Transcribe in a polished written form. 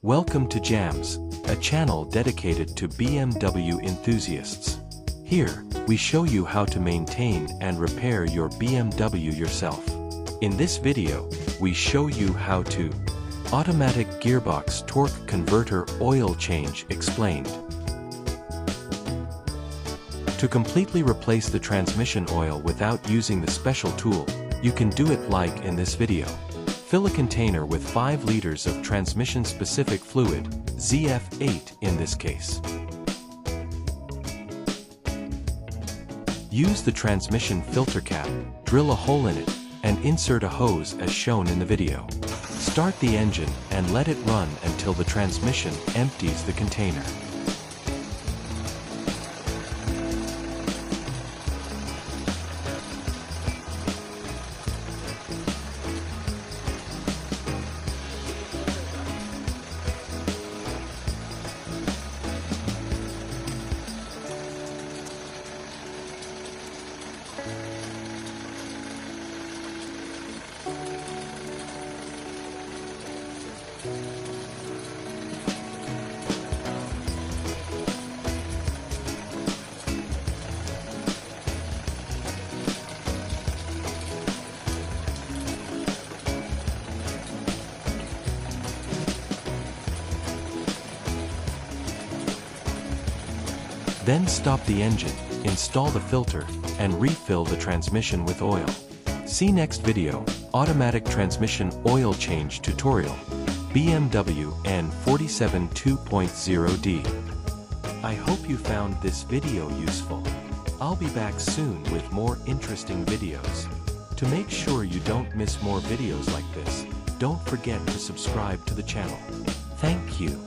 Welcome to Jams, a channel dedicated to BMW enthusiasts. Here, we show you how to maintain and repair your BMW yourself. In this video, we show you how to automatic gearbox torque converter oil change explained. To completely replace the transmission oil without using the special tool, you can do it like in this video. Fill a container with 5 liters of transmission-specific fluid, ZF8 in this case. Use the transmission filter cap, drill a hole in it, and insert a hose as shown in the video. Start the engine and let it run until the transmission empties the container. Then stop the engine, install the filter, and refill the transmission with oil. See next video, Automatic Transmission Oil Change Tutorial, BMW N47 2.0D. I hope you found this video useful. I'll be back soon with more interesting videos. To make sure you don't miss more videos like this, don't forget to subscribe to the channel. Thank you.